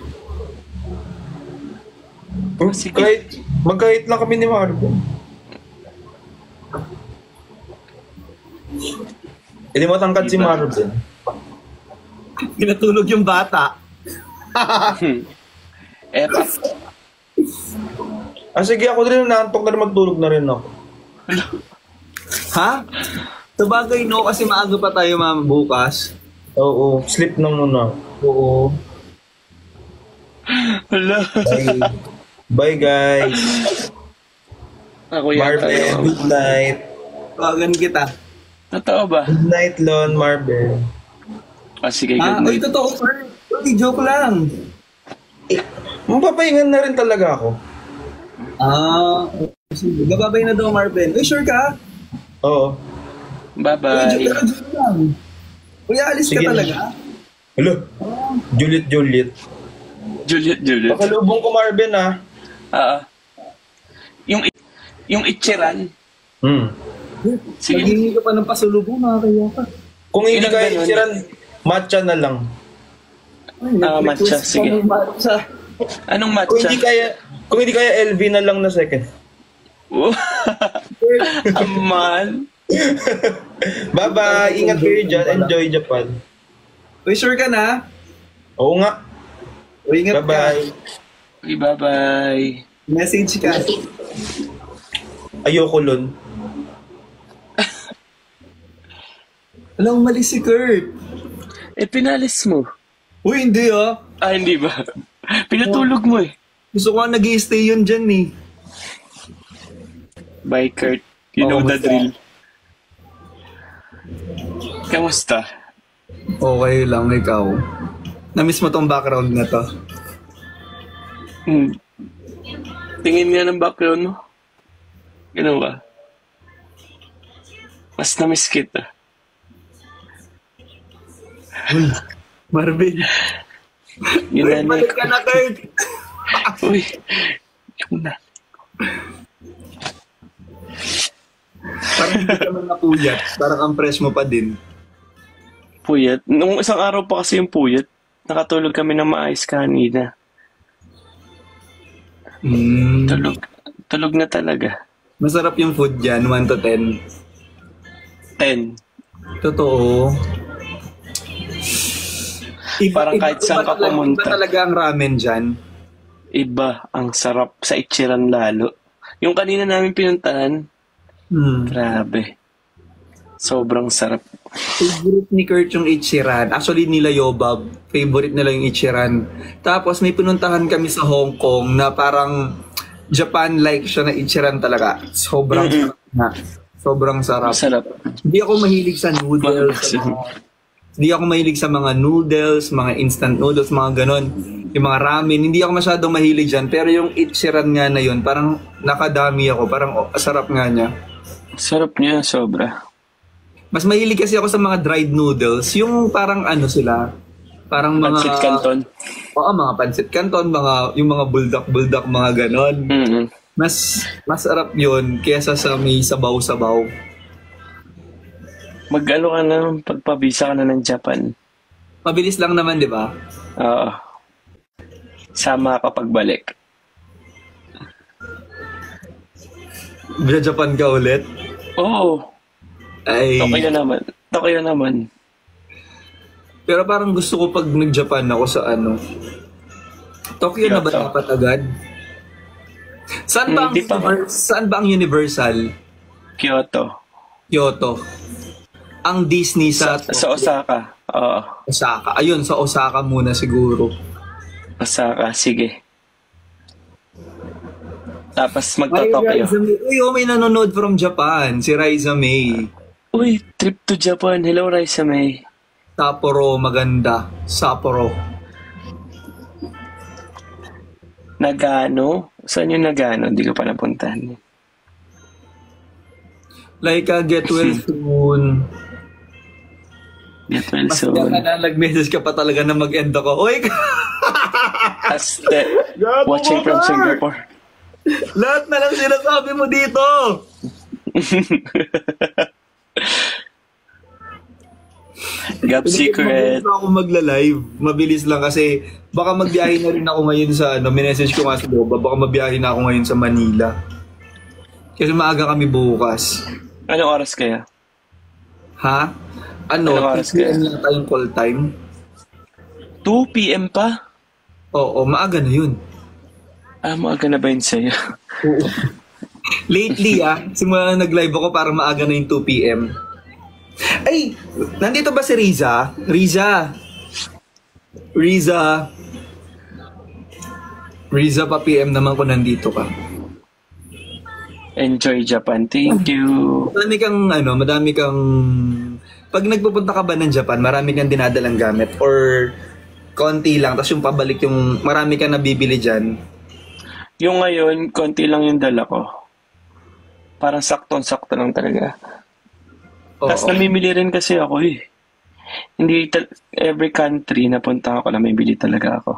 Sige. Magkahit lang kami ni Marvin. Hindi matangkad si Marvin. Pinatulog yung bata. Epa. Sige, ako din naantok na rin, magtulog na rin ako. Ha? Sabagay no, kasi maaga pa tayo bukas. Oo, sleep na muna. Oo. Hala. Bye guys. Ako yata Marvin, yung... good night. Tawagan kita. Totoo ba? Good night, Lon, Marvin. Sige, Ah, good uy, night. totoo, Kurt. Uy, joke lang. Mapapahingan na rin talaga ako. Ah, sige. Gababay na daw, Marvin. Uy, sure ka? Oo. Uy, Bye-bye. joke lang. Uy, alis Sige ka na. talaga? Hello. Juliet. Juliet. Pakalubong ko, Marvin ah. Yung itchiran. Sige. Maghingi ka pa ng pasulubong, nakakaya ka. Kung hindi Ilang kaya ganun? isiran, matcha na lang. Ay, matcha, nag-request sige. pa ng matcha. Anong Kung matcha? hindi kaya LV na lang na second. Aman. Bye-bye. Ingat kayo dyan. Enjoy Japan. Uy, sure ka na? Oo nga. Uy, ingat Bye-bye. Okay, bye-bye. ka. Message ka. Ayoko, Lon. Alam, umalis si Kurt. Pinalis mo. Uy, hindi ah. Hindi ba? Pinatulog mo eh. Gusto ko nga nag-i-stay yun dyan eh. Bye, Kurt. You know the Kamusta? drill. Kamusta? Okay lang, ikaw. Namiss mo tong background na to. Tingin nga ng background mo. Ganun ba? Mas na-miss kita. Marvin. Yun Uy, balik ka na, Kurt. Uy. Yun na. Parang hindi ka man napuyat. Parang ang fresh mo pa din. Puyat. Nung isang araw pa kasi yung puyat, nakatulog kami ng maayos kanina. Tulog na talaga. Masarap yung food dyan, 1 to 10. 10. Totoo. Parang kahit saan ka pumunta. Iba talaga ang ramen dyan. Iba. Ang sarap sa Ichiran lalo. Yung kanina namin pinuntahan, grabe. Sobrang sarap. Favorite ni Kurt yung Ichiran. Actually, nila Yobab. Favorite nila yung Ichiran. Tapos may pinuntahan kami sa Hong Kong na parang Japan-like siya na Ichiran talaga. Sobrang sarap na. Sobrang sarap. Sarap. Hindi ako mahilig sa noodles. Hindi ako mahilig sa mga noodles, mga instant noodles, mga ganon. Yung mga ramen, hindi ako masyadong mahilig dyan. Pero yung Ichiran nga na yun, parang nakadami ako. Parang sarap nga niya. Sarap niya, sobra. Mas mahilig kasi ako sa mga dried noodles. Yung parang ano sila, parang mga... Pancit Canton. Oo, mga pancit canton, yung mga buldak-buldak, mga ganon. Mm-hmm. Mas masarap yun kesa sa may sabaw-sabaw. Mag-ano ka na, pagpabisa ka na ng Japan. Mabilis lang naman, di ba? Oo. Sama ka pagbalik. Japan ka ulit? Oo. Ay, Tokyo naman. Tokyo naman. pero parang gusto ko pag nag-Japan ako sa ano. Tokyo na ba Kyoto. dapat agad? Saan ba, Hindi pa. saan ba ang Universal? Kyoto. Kyoto. Ang Disney sa Sa Osaka. Oo. Osaka. Ayun, sa Osaka muna siguro. Osaka. Sige. Tapos Ay, magto-Tokyo. Raisa May. Uy, may nanonood from Japan. Si Raisa May. Uy, trip to Japan. Hello, Raisa May. Sapporo, maganda. Sapporo. Nagano? Saan yung Nagano? Hindi ko pa napuntahan. Like, get well soon. Get well Mas soon. ka na, nag-message ka pa talaga na mag-end ako. Uy, Aste. Gago Watching ka, from Mark! Singapore. lahat na lang sinasabi mo dito. Gab Secret. Mabilis ako magla-live. Mabilis lang kasi baka magbiyahe na rin ako ngayon sa ano, minessage ko nga sa Loba, baka magbiyahe na ako ngayon sa Manila. Kasi maaga kami bukas. Anong oras kaya? Ha? Ano? Anong oras 2 p.m. kaya? yata yung call time? 2 p.m. pa? Oo, maaga na yun. Maaga na ba yun sa'yo? Oo. Lately simula na nag-live ako para maaga na yung 2 p.m. Ay, nandito ba si Riza? Riza, pa PM naman kung nandito ka. Enjoy Japan. Thank you. Madami kang pag nagpupunta ka ba ng Japan, marami kang dinadalang gamit or konti lang, tapos yung pabalik yung marami kang nabibili dyan. Yung ngayon, konti lang yung dala ko. Parang saktong-sakto lang talaga. Tapos Oo. namimili rin kasi ako eh. Hindi every country na punta ako na may bili talaga ako.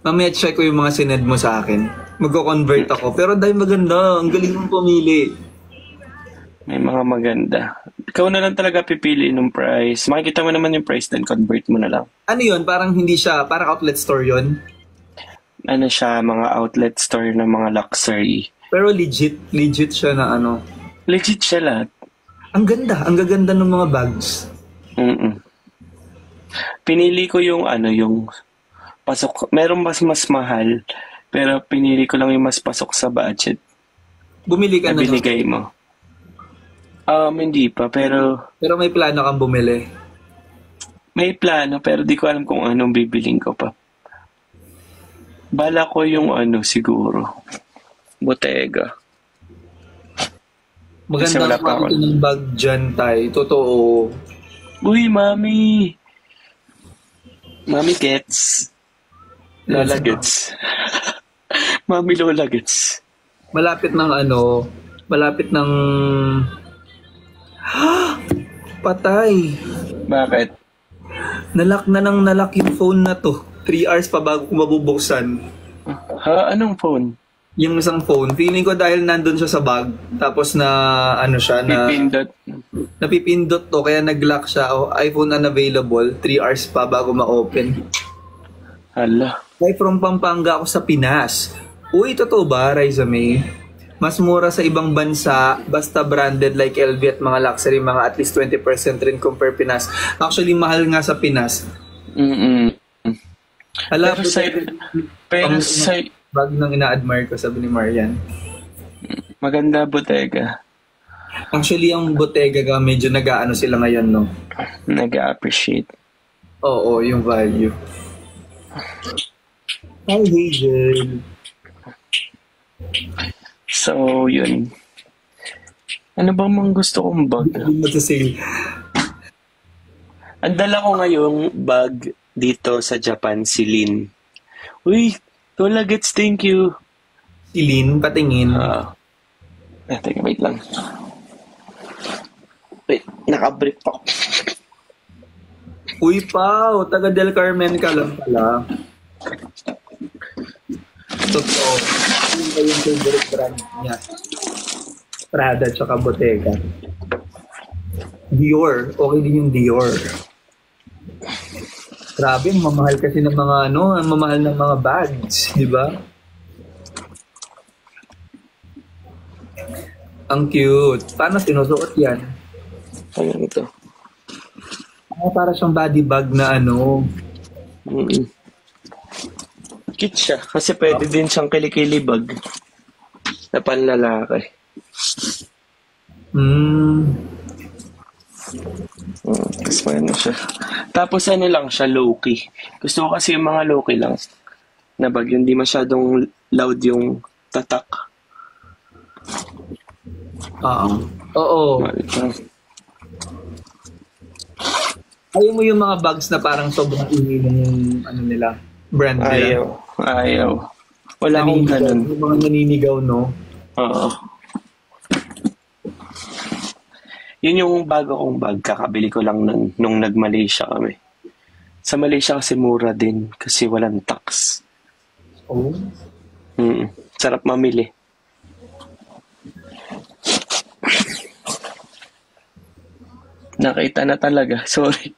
Mamaya check ko yung mga sinend mo sa akin. Magko-convert ako. Pero dahil maganda, ang galing mong pumili. May mga maganda. Ikaw na lang talaga pipili ng price. Makikita mo naman yung price, then convert mo na lang. Ano yun? Parang hindi siya, parang outlet store yun. Ano siya, mga outlet store ng mga luxury. Pero legit siya na ano. Legit siya lahat. Ang gaganda ng mga bags. Mm-mm. Pinili ko yung yung pasok. Merong mas mahal, pero pinili ko lang yung mas pasok sa budget Bumili ka na na. binigay mo. Hindi pa, pero Pero may plano kang bumili. may plano, pero di ko alam kung anong bibiling ko pa. Bala ko yung siguro. Bottega. Kasi Maganda wala pa ang ako. ng bag dyan, Tay. Totoo. Uy, Mami! Mami gets. Lola gets. Mami Lola gets. Malapit ng patay. Bakit? Nalak yung phone na to. 3 hours pa bago ko mabubuksan. Ha? Anong phone? Yung isang phone, feeling ko dahil nandun siya sa bag, tapos na Pipindot. napipindot to, kaya nag-lock siya. iPhone unavailable, 3 hours pa bago ma-open. Hala. Ay, from Pampanga ako sa Pinas. Uy, totoo ba, Raisa May? Mas mura sa ibang bansa, basta branded like LV at mga luxury, mga at least 20% rin compare Pinas. Actually, mahal nga sa Pinas. Mm-mm. Hala, Pero sa bag nang ina-admire ko, sabi ni Marian. maganda Bottega. Actually, ang Bottega ga, medyo nag-aano sila ngayon, no? Nag-appreciate. Oo, yung value. Hi, Hazel. So, yun. Ano bang mga gusto kong bag? Hindi mo sa sale. Ang dala ko ngayong bag dito sa Japan, si Lin. Uy, Lola gets, thank you. Si Lynn, patingin. Teka, wait lang. Wait, nakabrief ako. Uy, Pao, taga Del Carmen ka lang pala. Totoo. Ano ba yung favorite brand niya? Prada tsaka Bottega. Dior. Okay din yung Dior. Grabe, ang mamahal kasi ng mga ang mamahal ng mga bags, di ba? Ang cute. Paano sinusuot yan? Ano ito? Para siyang body bag na Mm-mm. Cute siya. Kasi pwede din siyang kilikili bag. Na panlalaki. Tapos ano siya. Tapos ano lang siya, low-key. Gusto ko kasi yung mga low-key lang na bag. Hindi masyadong loud yung tatak. Oo. Ayaw mo yung mga bags na parang sobrang ingay ng nila, brand nila. Ayaw. Wala akong ganun. Yung mga naninigaw, no? Oo. Yun yung bago kong bag. Kakabili ko lang nung nag-Malaysia kami. Sa Malaysia kasi mura din kasi walang tax. Oh? Sarap mamili. Nakita na talaga. Sorry.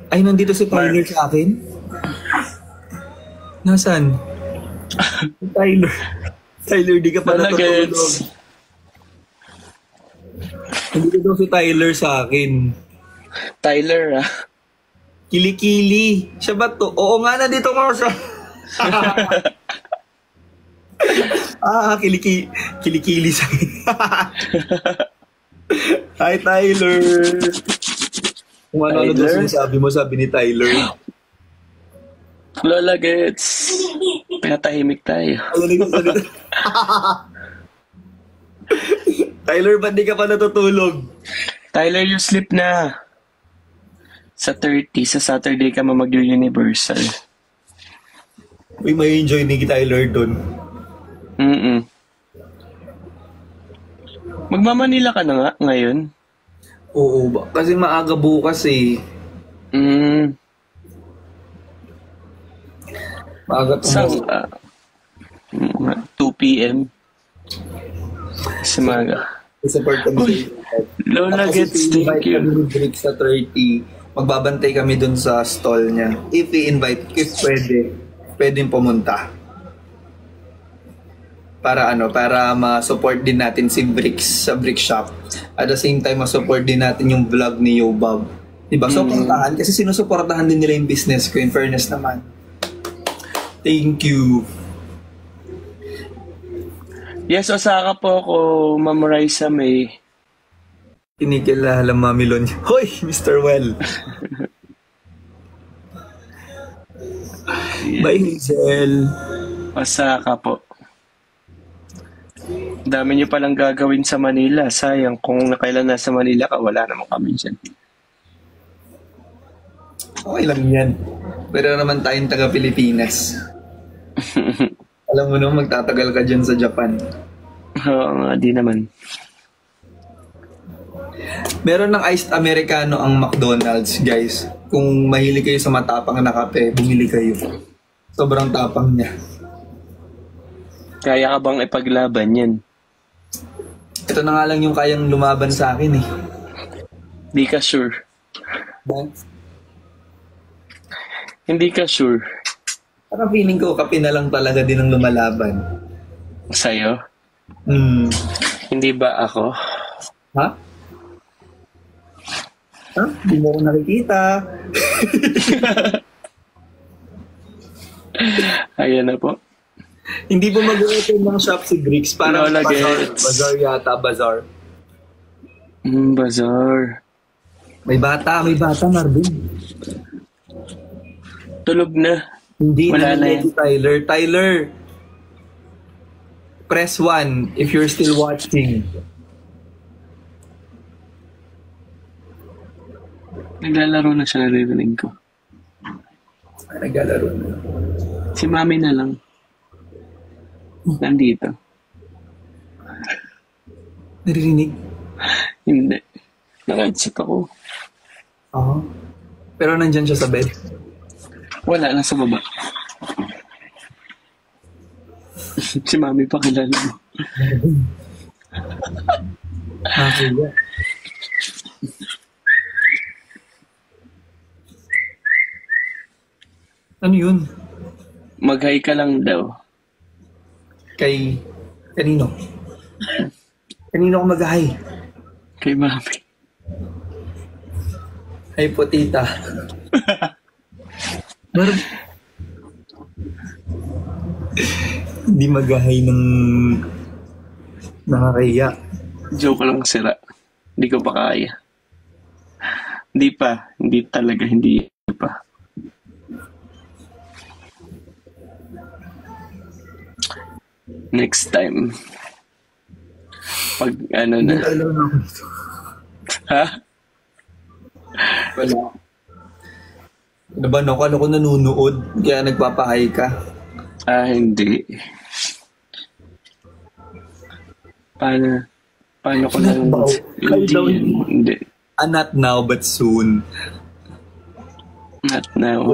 Ay, nandito si Tyler sa akin? Nasaan? Tyler. Tyler, di ka pa natutulog. Nandito daw si Tyler sa akin. Tyler, ah. Kilikili. Siya ba to? Oo nga, nandito nga siya. Kilikili sa Hi, Tyler. Kung ano daw sinasabi mo, sabi ni Tyler. Lola Gets. Pinatahimik tayo. Tyler, ba't di ka pa natutulog? Tyler, you sleep na. Sa 30, sa Saturday ka mag-Universal. Uy, may enjoy ni Tyler dun. Magmamanila ka na nga ngayon? Oo, kasi maaga bukas eh. Maaga Sa 2 p.m. Sa maga. Support kami. Lola Gets, thank you. Kami ni Drake sa 30. Magbabantay kami dun sa stall niya. If i-invite, if pwedeng pumunta. Para para ma-support din natin si Bricks sa Brick Shop. At the same time, ma-support din natin yung vlog ni Yobab. Diba? So, puntahan kasi sinusuportahan din nila yung business ko, in fairness naman. Thank you. Yes, Osaka po ako, Ma'am Raisa May. Kinikilala Mamilon. Hoy, Mr. Well. Bye, Hazel. Osaka po. Dami niyo palang gagawin sa Manila. Sayang, kung nakailan nasa Manila ka, wala naman kami dyan. Okay lang yan. Pero naman tayong taga-Pilipinas. Alam mo naman, magtatagal ka dyan sa Japan. Oo nga, di naman. Meron ng iced Americano ang McDonald's, guys. Kung mahilig kayo sa matapang na kape, bumili kayo. Sobrang tapang niya. Kaya ka bang ipaglaban yan? Ito na nga lang yung kayang lumaban sa akin eh. Di ka sure. Hindi ka sure. Parang feeling ko kape na lang talaga din ang lumalaban. Sa'yo? Hindi ba ako? Ha? Ha? Hindi mo ko nakikita. Ayan na po. Hindi po mag-open ng shop si Bricks. Parang Lola bazaar. Gets. Bazaar yata, bazaar. Bazaar. May bata, Marvin. Tulog na. Hindi Wala na si Tyler. Tyler, press 1 if you're still watching. Naglalaro na siya, naririnig ko. Naglalaro na. Si Mami na lang. Nandito. Naririnig? Hindi. Naka-headset ako. Oo. Pero nandyan siya sa bed. Wala, nasa baba. Si Mami pa kilala mo. Nakakaya. Ano yun? Mag-hi ka lang daw. Kanino? Kanino ako mag-hi? Kay Mami. Hi po, tita. Hindi mag-hi ng nakakaya. Joke lang, sira. Hindi ko pa kaya. Hindi pa. Hindi talaga. Hindi pa. Next time. Pag ano na. Alam mo. Ha? Wala. Ano ba, no? Kala ko nanunood, kaya nagpapahay ka. Hindi. Paano ko lang... Hindi. Not now, but soon. Not now.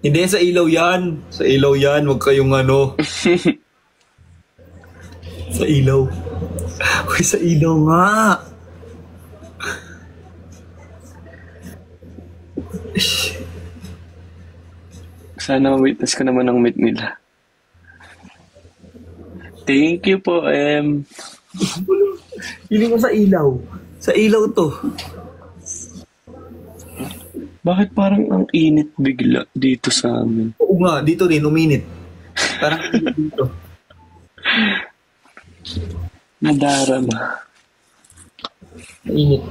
Hindi, sa ilaw yan. Sa ilaw yan, huwag kayong ano. Sa ilaw. Uy, sa ilaw nga. Sana ma-witness ko naman ang meet nila. Thank you po, Pili mo sa ilaw. Sa ilaw to. Bakit parang ang init bigla dito sa amin? Oo nga, dito rin, uminit. Parang dito. Nadarama. Mainit.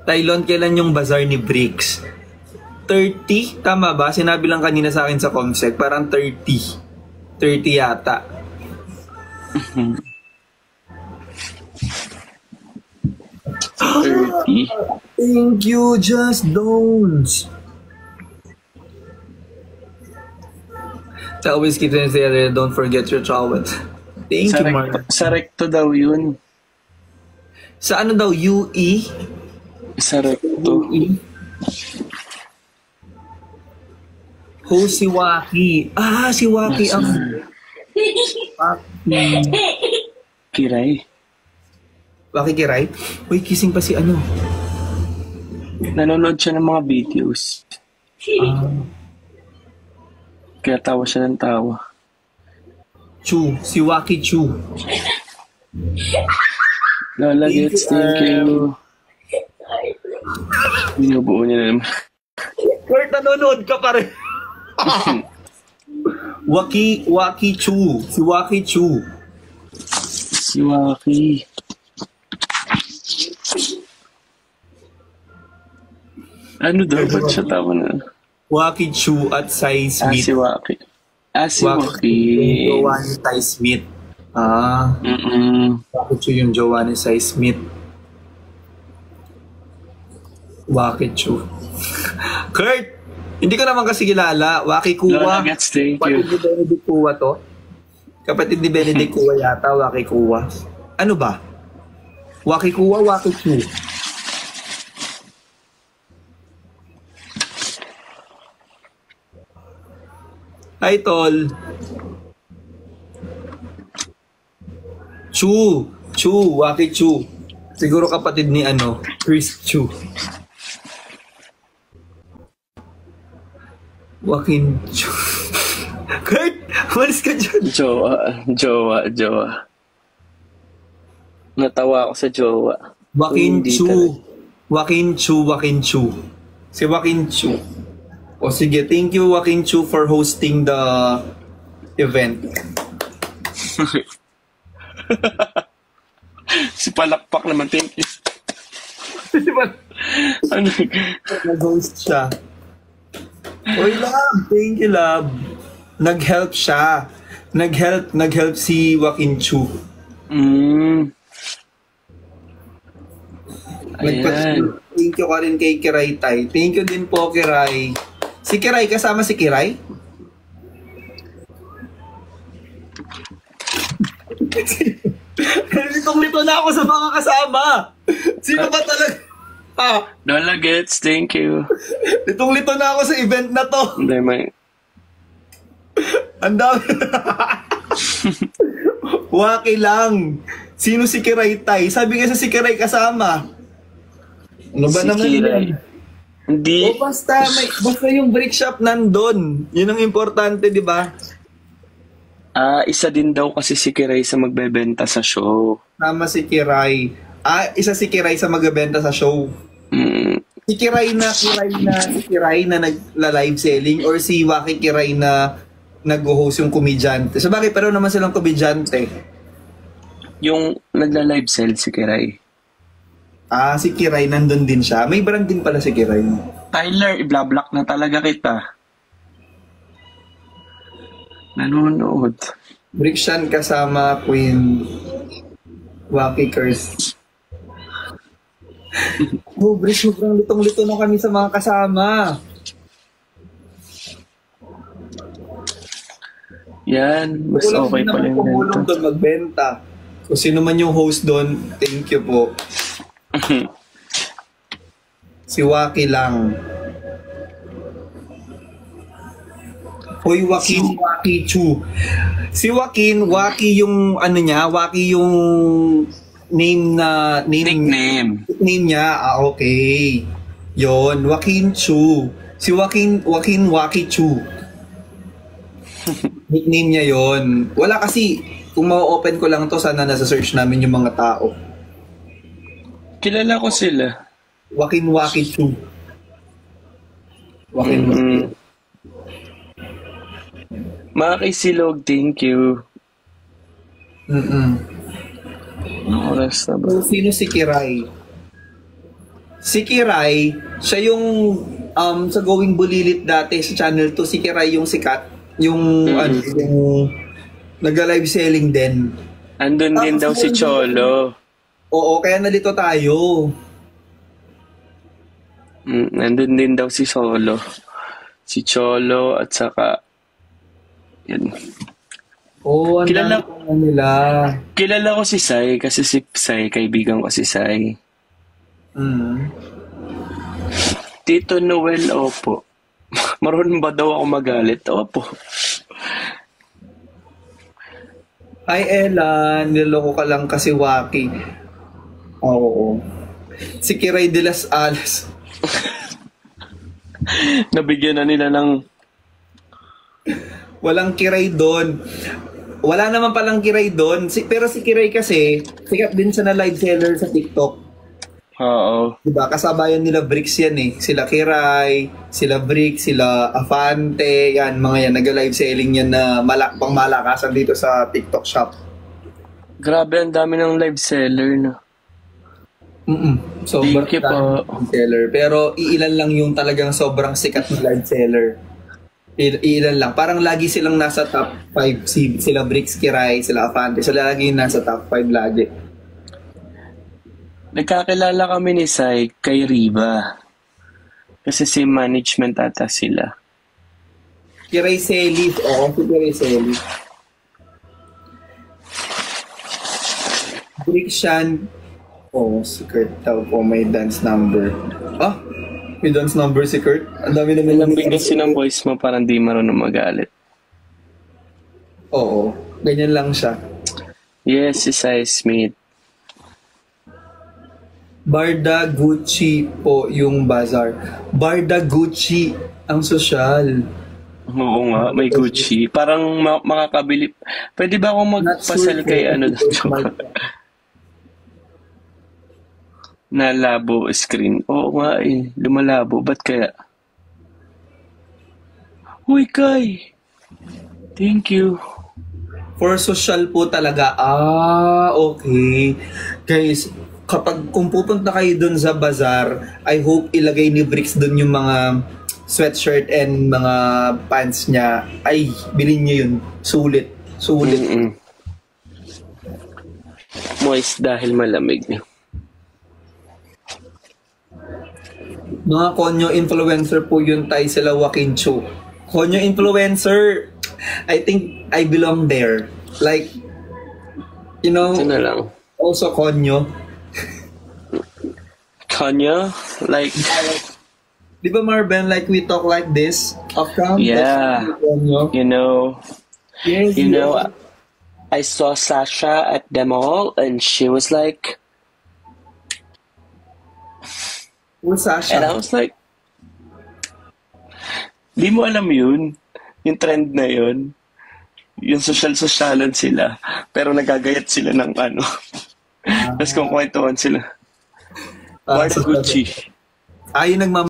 Tylon, kailan yung bazaar ni Bricks? 30? Tama ba? Sinabi lang kanina sa akin sa Comsec. Parang 30. 30 yata. Thank you, Just Don'ts. Sa always keep them there, don't forget your towel. Thank you, Mark. Sa recto daw yun. Sa ano daw? UE? Sa recto. UE? Oh, si Waki. Ah, si Waki ang... Kiray. Waki Kiray? Uy, kissing pa si ano? Nanonood siya ng mga videos. Kaya tawa siya ng tawa. Chu. Si Waki Chu. Lola Gets, thank you. Binubuo niya na naman. Kurt, nanonood ka pa rin. Waki Chu. Si Waki Chu. Si Waki. Ano daw? Ba't siya tawa na? Waki Chu at Sai Smith. Si Waki. Si Waki. Yung jowa ni Sai Smith. Waki Chu yung jowa ni Sai Smith. Waki Chu. Kurt! Hindi ko naman kasi kilala. Waki Kuwa. Lola Gets, thank you. Kapatid ni Benedict Kuwa to? Kapatid ni Benedict Kuwa yata, Waki Kuwa. Ano ba? Waki Kuwa, Waki Chu. Hi, Tol. Chu, Waki Chu. Siguro kapatid ni Chris Chu. Joaquin Chu. Kurt, malis ka dyan. Jowa. Natawa ako sa jowa. Joaquin Chu. Si Joaquin Chu. O sige, thank you Joaquin Chu for hosting the event. Si Palakpak naman, thank you. Ano? Nag-host siya. Oy, love. Thank you, love. Nag-help siya. Nag-help si Joaquin Chu. Ayan. Thank you ka rin kay Kiray Tay. Thank you din po, Kiray. Si Kiray, kasama si Kiray? Litong-lito na ako sa mga kasama. Sino ba talaga? Lola Gets, thank you. Litong-lito na ako sa event na to. Hindi, may... Ang dami. Waki lang. Sino si Kiray Tay? Sabi nga si Kiray kasama. Ano ba Si naman Kiray. yan? Hindi. O basta yung brick shop nandun. Yun ang importante, di ba? Isa din daw kasi si Kiray sa magbebenta sa show. Tama si Kiray. Isa si Kiray sa magbebenta sa show. Mm, Si Kiray na nagla-live selling or si Waki Kiray na nag-host yung komedyante. So bakit pero naman silang komedyante? yung nagla-live sell si Kiray. Si Kiray nandun din siya. May brand din pala si Kiray. Tyler, ibla-block na talaga kita. Nanonood. Brickshan kasama Queen Waki Curse. Brick, sobrang litong-lito na kami sa mga kasama. Yan, mas okay pala yung Pumulong ganito. doon magbenta. Kung sino man yung host doon, thank you po. Si Waki lang. Hoy, Joaquin, Waki Chu. Si Joaquin, Waki yung ano niya, Waki yung nickname niya. Okay. Yon, Joaquin Chu. Si Joaquin Waki Chu. Nickname niya yon. Wala kasi, kung ma-open ko lang to, sana nasa search namin yung mga tao. Kilala ko sila. Joaquin Waki Chu. Joaquin Mm. Maki Silog, thank you. Mm-mm. Anong oras na ba? So, sino si Kiray? Si Kiray, siya yung sa Going Bulilit dati sa Channel 2, si Kiray yung sikat. Yung, yung nag-live selling din. Andun din daw si Cholo. Oo, kaya nalito tayo. Andun din daw si Solo. Si Cholo at saka yan. Oo, ang Kilala- dami na nila. Kilala ko si Sai kasi si Sai, kaibigan ko si Sai. Tito Noel, opo. Marunong ba daw ako magalit? Opo. Hi Ella, niloko ka lang kasi Waki. Oo. Si Kiray de las Alas. Nabigyan na nila ng Walang Kiray doon. Wala naman palang Kiray doon. Pero si Kiray kasi, sikat din siya na live seller sa TikTok. Oo. Diba? Kasabayan nila Bricks yan eh. Sila Kiray, sila Bricks, sila Afante, yan, mga yan. Nag-live selling yan na pang malakasan dito sa TikTok shop. Grabe, ang dami ng live seller na. Sobrang Thank you po. live seller. Pero iilan lang yung talagang sobrang sikat na live seller. Ilan lang. Parang lagi silang nasa top 5. Sila Bricks, Kiray, sila Afante. Sila lagi nasa top 5 lagi. Nagkakilala kami ni Sai kay Riva. Kasi si management ata sila. Kiray Celis. Oo, si Kiray Celis. Brickshan. Si Kurt daw po may dance number. May dance number si Kurt. Ang dami naman Nalambing kasi ng voice mo parang di marunong magalit. Oo, ganyan lang siya. Yes, si Sai Smith. Barda Gucci po yung bazaar. Barda Gucci ang sosyal. Oo nga, may Gucci. Parang makakabili. Pwede ba akong magpasal kay ano dito? Nalabo screen. Oo nga eh, lumalabo. Ba't kaya? Uy, Kai! Thank you. For social po talaga. Okay. Guys, kung pupunta kayo dun sa bazaar, I hope ilagay ni Bricks dun yung mga sweatshirt and mga pants niya. Ay, bilhin niyo yun. Sulit. Moist dahil malamig. Mga konyo influencer po yun tayo sila Joaquin Chu. Konyo influencer, I think I belong there. Like, you know, Ito na lang. also konyo. Kanya? Like, Di ba Marvin, like we talk like this? Off cam? Yeah. Konyo. you know, Yes, You know, I saw Sasha at the mall and she was like, Who's Sasha? and I was like, di mo alam yun, yung trend na yun, yung social-socialan sila, pero nagagayat sila ng ano. Tapos kung kwentuhan sila. Ward Gucci. Yung